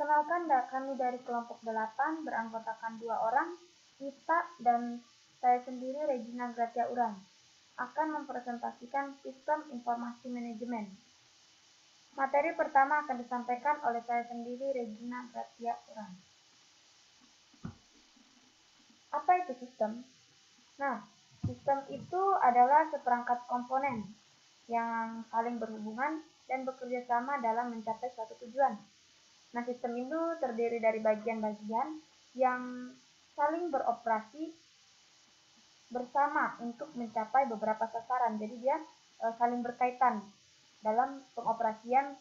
Perkenalkan, kami dari kelompok 8 beranggotakan 2 orang, Ita dan saya sendiri Regina Gratia Uran, akan mempresentasikan sistem informasi manajemen. Materi pertama akan disampaikan oleh saya sendiri Regina Gratia Uran. Apa itu sistem? Nah, sistem itu adalah seperangkat komponen yang saling berhubungan dan bekerja sama dalam mencapai suatu tujuan. Nah, sistem itu terdiri dari bagian-bagian yang saling beroperasi bersama untuk mencapai beberapa sasaran. Jadi dia saling berkaitan dalam pengoperasian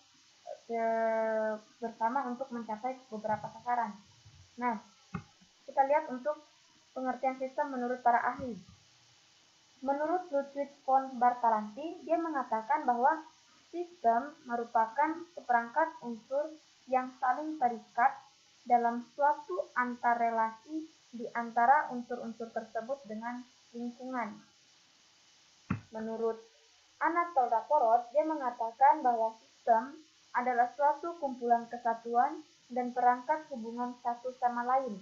bersama untuk mencapai beberapa sasaran. Nah, kita lihat untuk pengertian sistem menurut para ahli. Menurut Ludwig von Bartholomä, dia mengatakan bahwa sistem merupakan seperangkat unsur yang saling terikat dalam suatu antarrelasi di antara unsur-unsur tersebut dengan lingkungan. Menurut Anatol Rapoport, dia mengatakan bahwa sistem adalah suatu kumpulan kesatuan dan perangkat hubungan satu sama lain.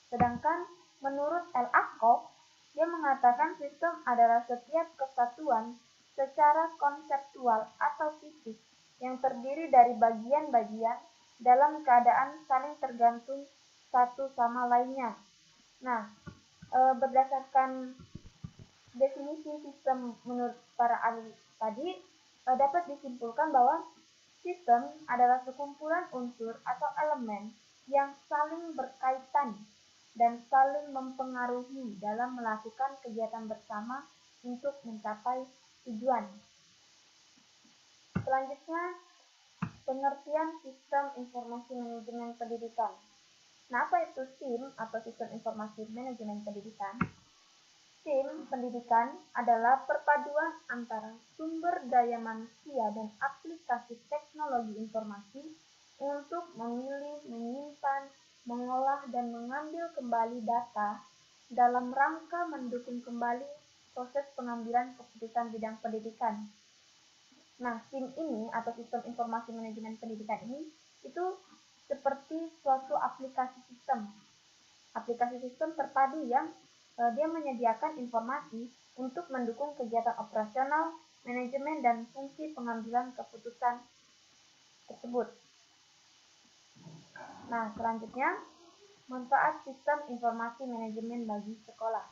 Sedangkan menurut L. Akoff, dia mengatakan sistem adalah setiap kesatuan secara konseptual atau fisik yang terdiri dari bagian-bagian dalam keadaan saling tergantung satu sama lainnya. Nah, berdasarkan definisi sistem menurut para ahli tadi, dapat disimpulkan bahwa sistem adalah sekumpulan unsur atau elemen yang saling berkaitan dan saling mempengaruhi dalam melakukan kegiatan bersama untuk mencapai tujuan. Selanjutnya, pengertian sistem informasi manajemen pendidikan. Nah, apa itu SIM atau sistem informasi manajemen pendidikan? SIM pendidikan adalah perpaduan antara sumber daya manusia dan aplikasi teknologi informasi untuk memilih, menyimpan, mengolah, dan mengambil kembali data dalam rangka mendukung kembali proses pengambilan keputusan bidang pendidikan. Nah, SIM ini atau sistem informasi manajemen pendidikan ini itu seperti suatu aplikasi sistem. Aplikasi sistem terpadu yang dia menyediakan informasi untuk mendukung kegiatan operasional, manajemen, dan fungsi pengambilan keputusan tersebut. Nah, selanjutnya, manfaat sistem informasi manajemen bagi sekolah.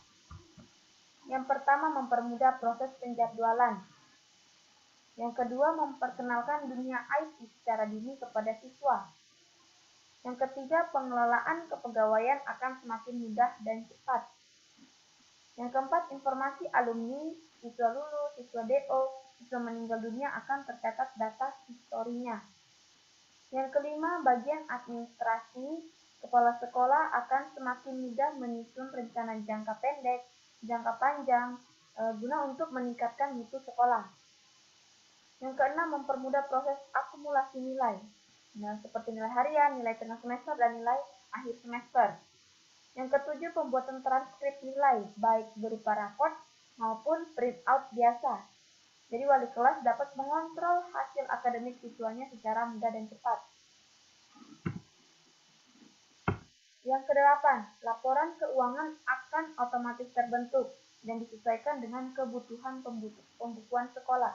Yang pertama, mempermudah proses penjadwalan. Yang kedua, memperkenalkan dunia IT secara dini kepada siswa. Yang ketiga, pengelolaan kepegawaian akan semakin mudah dan cepat. Yang keempat, informasi alumni, siswa lulus, siswa DO, siswa meninggal dunia akan tercatat data historinya. Yang kelima, bagian administrasi, kepala sekolah akan semakin mudah menyusun rencana jangka pendek, jangka panjang, guna untuk meningkatkan mutu sekolah. Yang keenam, mempermudah proses akumulasi nilai, seperti nilai harian, nilai tengah semester, dan nilai akhir semester. Yang ketujuh, pembuatan transkrip nilai, baik berupa raport maupun printout biasa. Jadi wali kelas dapat mengontrol hasil akademik siswanya secara mudah dan cepat. Yang kedelapan, laporan keuangan akan otomatis terbentuk dan disesuaikan dengan kebutuhan pembukuan sekolah.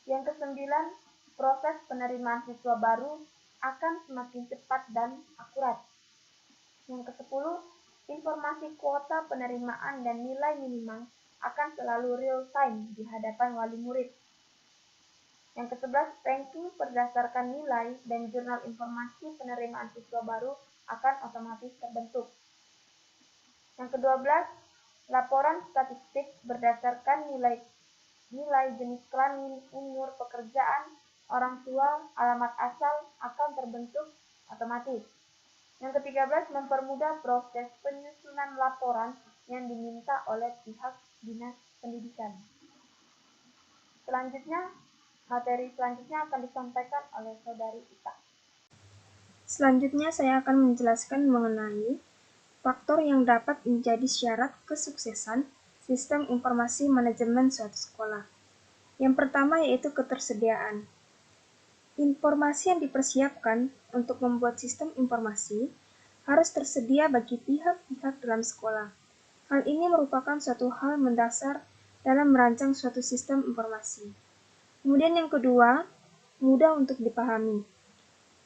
Yang kesembilan, proses penerimaan siswa baru akan semakin cepat dan akurat. Yang kesepuluh, informasi kuota penerimaan dan nilai minimal akan selalu real time di hadapan wali murid. Yang ke-11, ranking berdasarkan nilai dan jurnal informasi penerimaan siswa baru akan otomatis terbentuk. Yang ke-12, laporan statistik berdasarkan nilai jenis kelamin, umur, pekerjaan, orang tua, alamat asal akan terbentuk otomatis. Yang ke-13, mempermudah proses penyusunan laporan yang diminta oleh pihak dinas pendidikan. Selanjutnya, materi selanjutnya akan disampaikan oleh Saudari Ita. Selanjutnya saya akan menjelaskan mengenai faktor yang dapat menjadi syarat kesuksesan sistem informasi manajemen suatu sekolah. Yang pertama yaitu ketersediaan. Informasi yang dipersiapkan untuk membuat sistem informasi harus tersedia bagi pihak-pihak dalam sekolah. Hal ini merupakan suatu hal mendasar dalam merancang suatu sistem informasi. Kemudian yang kedua, mudah untuk dipahami.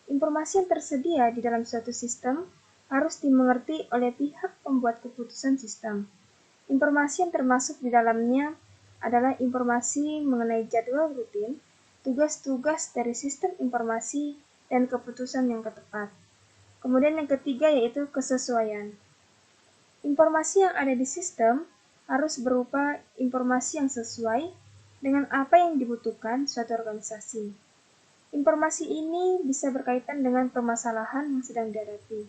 Informasi yang tersedia di dalam suatu sistem harus dimengerti oleh pihak pembuat keputusan sistem. Informasi yang termasuk di dalamnya adalah informasi mengenai jadwal rutin, tugas-tugas dari sistem informasi, dan keputusan yang tepat. Kemudian yang ketiga yaitu kesesuaian. Informasi yang ada di sistem harus berupa informasi yang sesuai dengan apa yang dibutuhkan suatu organisasi. Informasi ini bisa berkaitan dengan permasalahan yang sedang dihadapi,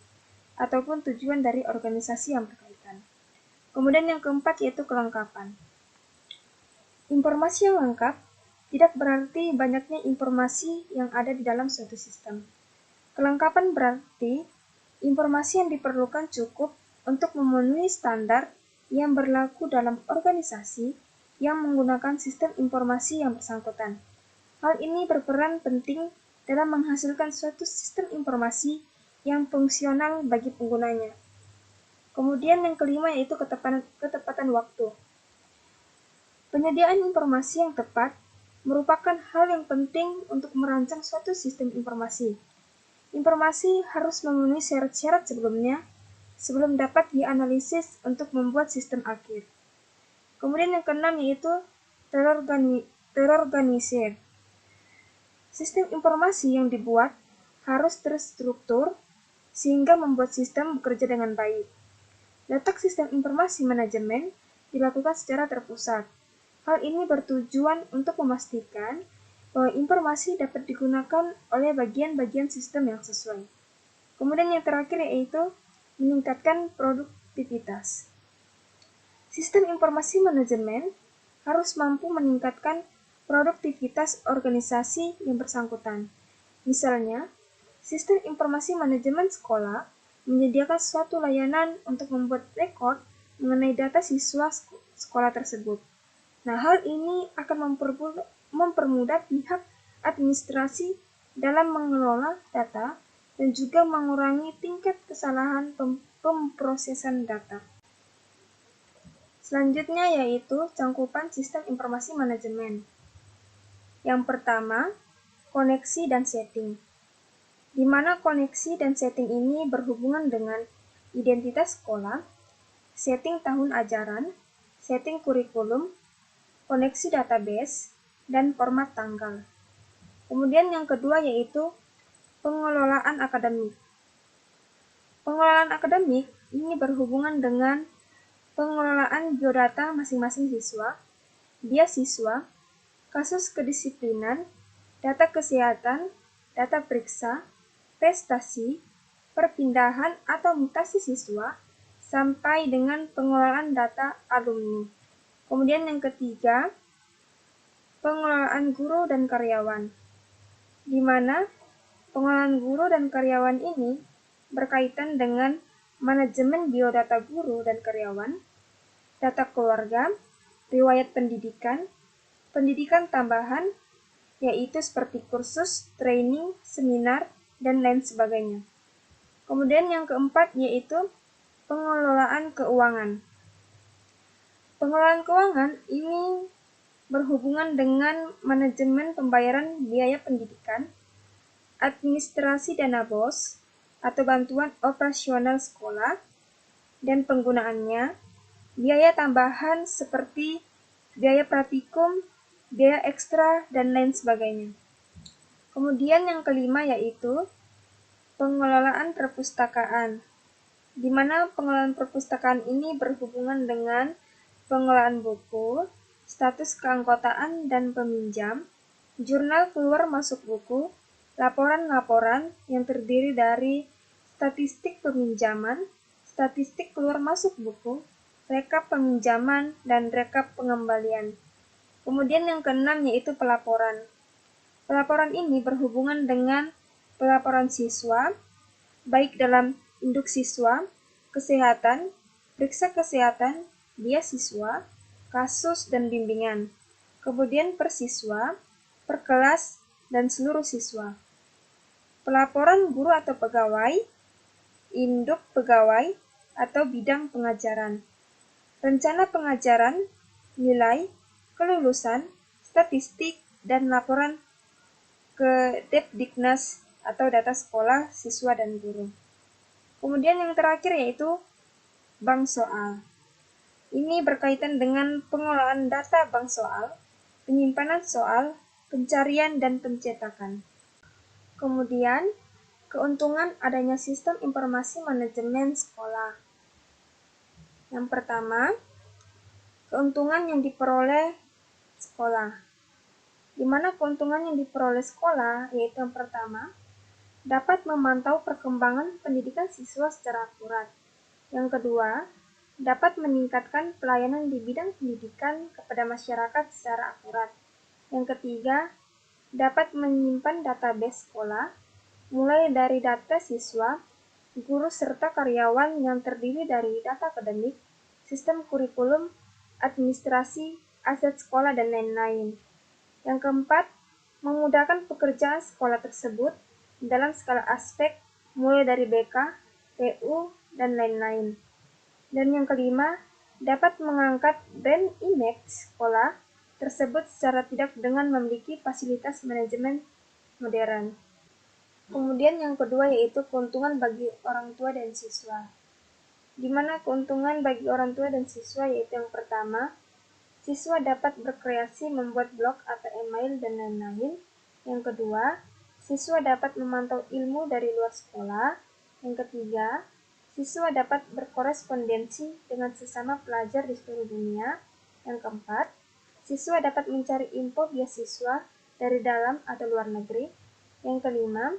ataupun tujuan dari organisasi yang berkaitan. Kemudian yang keempat yaitu kelengkapan. Informasi yang lengkap tidak berarti banyaknya informasi yang ada di dalam suatu sistem. Kelengkapan berarti informasi yang diperlukan cukup untuk memenuhi standar yang berlaku dalam organisasi yang menggunakan sistem informasi yang bersangkutan. Hal ini berperan penting dalam menghasilkan suatu sistem informasi yang fungsional bagi penggunanya. Kemudian yang kelima yaitu ketepatan waktu. Penyediaan informasi yang tepat merupakan hal yang penting untuk merancang suatu sistem informasi. Informasi harus memenuhi syarat-syarat sebelum dapat dianalisis untuk membuat sistem akhir. Kemudian yang keenam yaitu terorganisir. Sistem informasi yang dibuat harus terstruktur sehingga membuat sistem bekerja dengan baik. Letak sistem informasi manajemen dilakukan secara terpusat. Hal ini bertujuan untuk memastikan bahwa informasi dapat digunakan oleh bagian-bagian sistem yang sesuai. Kemudian yang terakhir yaitu meningkatkan produktivitas. Sistem informasi manajemen harus mampu meningkatkan produktivitas organisasi yang bersangkutan. Misalnya, sistem informasi manajemen sekolah menyediakan suatu layanan untuk membuat rekor mengenai data siswa sekolah tersebut. Nah, hal ini akan mempermudah pihak administrasi dalam mengelola data dan juga mengurangi tingkat kesalahan pemrosesan data. Selanjutnya yaitu cangkupan sistem informasi manajemen. Yang pertama, koneksi dan setting. Di mana koneksi dan setting ini berhubungan dengan identitas sekolah, setting tahun ajaran, setting kurikulum, koneksi database, dan format tanggal. Kemudian yang kedua yaitu pengelolaan akademik. Pengelolaan akademik ini berhubungan dengan pengelolaan biodata masing-masing siswa, beasiswa, kasus kedisiplinan, data kesehatan, data periksa, prestasi, perpindahan atau mutasi siswa, sampai dengan pengelolaan data alumni. Kemudian yang ketiga, pengelolaan guru dan karyawan, di mana pengelolaan guru dan karyawan ini berkaitan dengan manajemen biodata guru dan karyawan, data keluarga, riwayat pendidikan, pendidikan tambahan, yaitu seperti kursus, training, seminar, dan lain sebagainya. Kemudian yang keempat yaitu pengelolaan keuangan. Pengelolaan keuangan ini berhubungan dengan manajemen pembayaran biaya pendidikan, administrasi dana BOS atau bantuan operasional sekolah, dan penggunaannya, biaya tambahan seperti biaya praktikum, biaya ekstra, dan lain sebagainya. Kemudian yang kelima yaitu pengelolaan perpustakaan, di mana pengelolaan perpustakaan ini berhubungan dengan pengelolaan buku, status keanggotaan dan peminjam, jurnal keluar masuk buku, laporan-laporan yang terdiri dari statistik peminjaman, statistik keluar masuk buku, rekap peminjaman, dan rekap pengembalian. Kemudian yang keenam yaitu pelaporan. Pelaporan ini berhubungan dengan pelaporan siswa, baik dalam induk siswa, kesehatan, periksa kesehatan, beasiswa, kasus dan bimbingan. Kemudian per siswa, per kelas, dan seluruh siswa. Pelaporan guru atau pegawai, induk pegawai, atau bidang pengajaran. Rencana pengajaran, nilai, kelulusan, statistik, dan laporan ke Depdiknas atau data sekolah, siswa, dan guru. Kemudian yang terakhir yaitu bank soal. Ini berkaitan dengan pengolahan data bank soal, penyimpanan soal, pencarian, dan pencetakan. Kemudian, keuntungan adanya sistem informasi manajemen sekolah. Yang pertama, keuntungan yang diperoleh sekolah. Di mana keuntungan yang diperoleh sekolah yaitu yang pertama, dapat memantau perkembangan pendidikan siswa secara akurat. Yang kedua, dapat meningkatkan pelayanan di bidang pendidikan kepada masyarakat secara akurat. Yang ketiga, dapat menyimpan database sekolah, mulai dari data siswa, guru serta karyawan yang terdiri dari data akademik, sistem kurikulum, administrasi, aset sekolah, dan lain-lain. Yang keempat, memudahkan pekerjaan sekolah tersebut dalam segala aspek, mulai dari BK, PU, dan lain-lain. Dan yang kelima, dapat mengangkat brand image sekolah tersebut secara tidak dengan memiliki fasilitas manajemen modern. Kemudian yang kedua yaitu keuntungan bagi orang tua dan siswa. Di mana keuntungan bagi orang tua dan siswa yaitu yang pertama, siswa dapat berkreasi membuat blog atau email dan lain-lain. Yang kedua, siswa dapat memantau ilmu dari luar sekolah. Yang ketiga, siswa dapat berkorespondensi dengan sesama pelajar di seluruh dunia. Yang keempat, siswa dapat mencari info beasiswa dari dalam atau luar negeri. Yang kelima,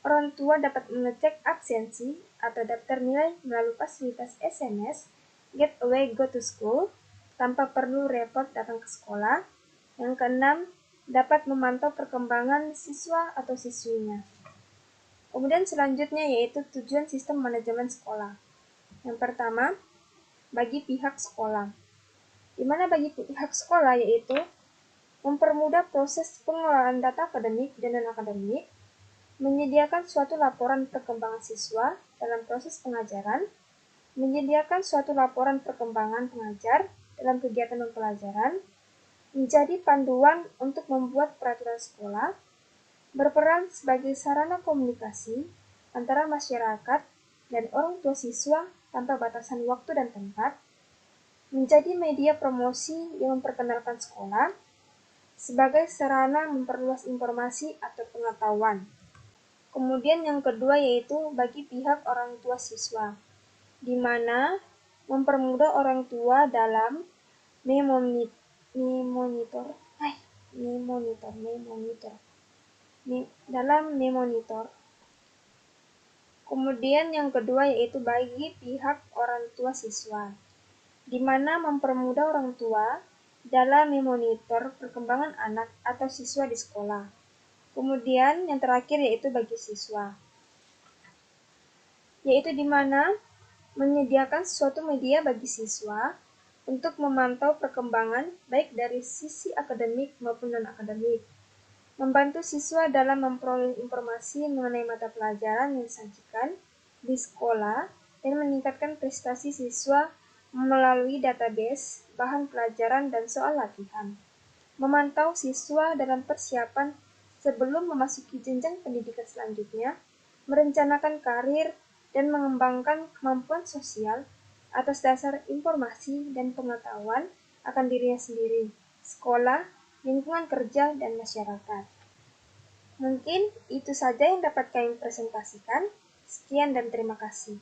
orang tua dapat mengecek absensi atau daftar nilai melalui fasilitas SMS, Get Away Go to School, tanpa perlu repot datang ke sekolah. Yang keenam, dapat memantau perkembangan siswa atau siswinya. Kemudian selanjutnya yaitu tujuan sistem manajemen sekolah. Yang pertama, bagi pihak sekolah. Di mana bagi pihak sekolah yaitu mempermudah proses pengelolaan data akademik dan non-akademik, menyediakan suatu laporan perkembangan siswa dalam proses pengajaran, menyediakan suatu laporan perkembangan pengajar dalam kegiatan pembelajaran, menjadi panduan untuk membuat peraturan sekolah, berperan sebagai sarana komunikasi antara masyarakat dan orang tua siswa tanpa batasan waktu dan tempat, menjadi media promosi yang memperkenalkan sekolah sebagai sarana memperluas informasi atau pengetahuan. Kemudian yang kedua yaitu bagi pihak orang tua siswa, di mana mempermudah orang tua dalam memonitor. Kemudian yang kedua yaitu bagi pihak orang tua siswa, di mana mempermudah orang tua dalam memonitor perkembangan anak atau siswa di sekolah. Kemudian yang terakhir yaitu bagi siswa, yaitu di mana menyediakan suatu media bagi siswa untuk memantau perkembangan baik dari sisi akademik maupun non-akademik, membantu siswa dalam memperoleh informasi mengenai mata pelajaran yang disajikan di sekolah, dan meningkatkan prestasi siswa melalui database, bahan pelajaran, dan soal latihan. Memantau siswa dalam persiapan sebelum memasuki jenjang pendidikan selanjutnya, merencanakan karir, dan mengembangkan kemampuan sosial atas dasar informasi dan pengetahuan akan dirinya sendiri, sekolah, lingkungan kerja, dan masyarakat. Mungkin itu saja yang dapat kami presentasikan. Sekian dan terima kasih.